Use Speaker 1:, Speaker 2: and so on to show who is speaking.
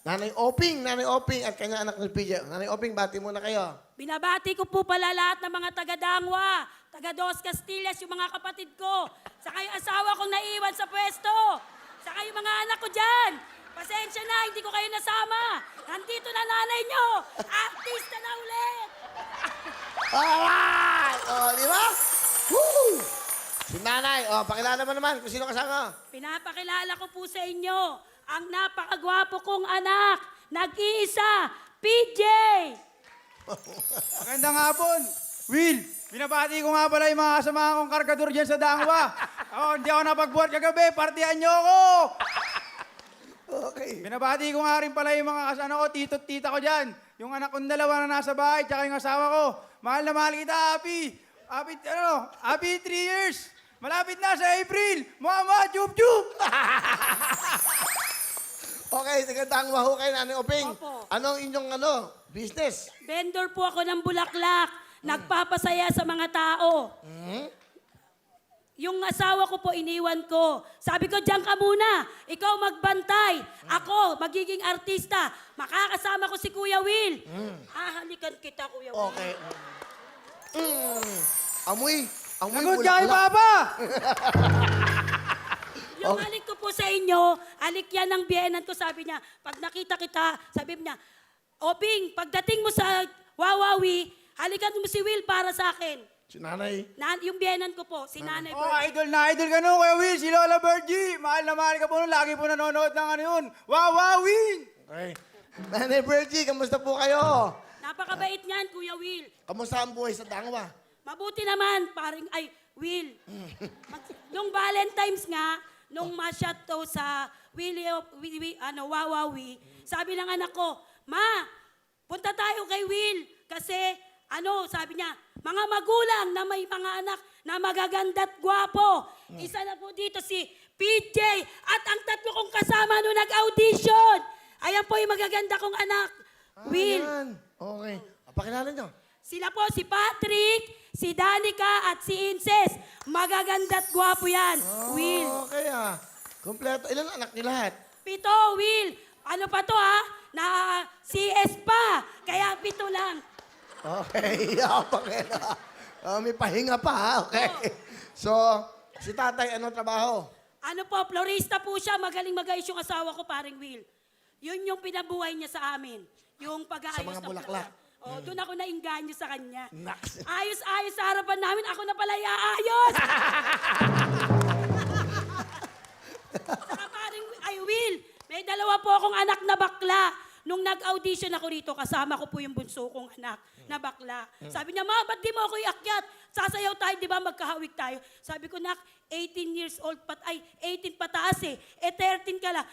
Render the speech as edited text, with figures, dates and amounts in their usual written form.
Speaker 1: Nanay Oping at kanyang anak ni PJ. Nanay Oping, bati muna kayo.
Speaker 2: Binabati ko po pala lahat ng mga taga-Dangwa, taga-Dos Castillas, yung mga kapatid ko. Saka yung asawa kong naiwan sa pwesto. Saka yung mga anak ko dyan. Pasensya na, hindi ko kayo nasama. Nandito na nanay nyo. Artista na ulit.
Speaker 1: Alright! O, di ba? Woo! Si nanay, pakilala mo naman kung sino kasama.
Speaker 2: Pinapakilala ko po sa inyo ang napakagwapo kong anak. Nag-iisa, PJ.
Speaker 3: Magandang hapon. Will, binabati ko nga pala yung mga kasama kong kargador dyan sa Dangwa. Hindi ako napagbuhat kagabi, partihan nyo ako.
Speaker 1: Okay.
Speaker 3: Binabati ko nga rin pala yung mga kasama ko, tito at tita ko dyan. Yung anak kong dalawa na nasa bahay, tsaka yung asawa ko. Mahal na mahal kita, Happy 3 years. Malapit na sa April. Mama, chup-chup.
Speaker 1: Okay, sagandang waho kayo, Nanay Oping.
Speaker 2: Opo.
Speaker 1: Anong inyong business?
Speaker 2: Vendor po ako ng bulaklak. Nagpapasaya sa mga tao. Yung asawa ko po, iniwan ko. Sabi ko, diyan ka muna. Ikaw magbantay. Ako, magiging artista. Makakasama ko si Kuya Will. Hahalikan kita, Kuya Will.
Speaker 1: Okay. Amoy
Speaker 3: Sagot ka kay Papa.
Speaker 2: Yung halik ko po sa inyo, halik yan ng biyenan ko, sabi niya. Pag nakita kita, sabi niya, Oping, pagdating mo sa Wawawi, halikan mo si Will para sa akin.
Speaker 1: Si nanay.
Speaker 2: Yung biyenan ko po, si Nanay
Speaker 3: Oh,
Speaker 2: Virgie.
Speaker 3: idol na idol ka nun, Kuya Will. Si Lola Virgie. Mahal na mahal ka po nun. Lagi po nanonood ng ano yun. Wawawin.
Speaker 1: Okay. Nanay Virgie, kamusta po kayo?
Speaker 2: Napakabait niyan, Kuya Will.
Speaker 1: Kamusta ang buhay sa Dangwa?
Speaker 2: Mabuti naman, Will. Nung Valentine's nga, nung ma-shot to sa Wawawi, sabi ng anak ko, Ma, punta tayo kay Will. Kasi, sabi niya, mga magulang na may mga anak na magaganda at gwapo. Isa na po dito si PJ at ang tatlo kong kasama nung nag-audition. Ayan po yung magaganda kong anak. Will.
Speaker 1: Ayan. Okay. Pakilala nyo.
Speaker 2: Sila po si Patrick, si Danica at si Inces. Magaganda at gwapo yan. Will.
Speaker 1: Okay Kompleto. Ilan anak niyo lahat?
Speaker 2: 7, Will. Ano pa to Na CS pa. Kaya 7 lang.
Speaker 1: Okay. May pahinga pa Okay. So, si tatay, anong trabaho?
Speaker 2: Ano po, florista po siya. Magaling mag-ayos yung asawa ko, paring Will. Yun yung pinabuhay niya sa amin. Yung pag-aayos
Speaker 1: Sa mga
Speaker 2: ng
Speaker 1: bulaklak.
Speaker 2: doon ako nainganyo sa kanya.
Speaker 1: Naks.
Speaker 2: Ayos-ayos sa harapan namin. Ako na pala iaayos. Saka paring, Will, may 2 po akong anak na bakla. Nung nag-audition ako rito, kasama ko po yung bunso kong anak na bakla. Sabi niya, Ma, ba't di mo ako iakyat? Sasayaw tayo, di ba? Magkahawig tayo. Sabi ko, Nak, 18 years old, 18 pataas 13 ka lang.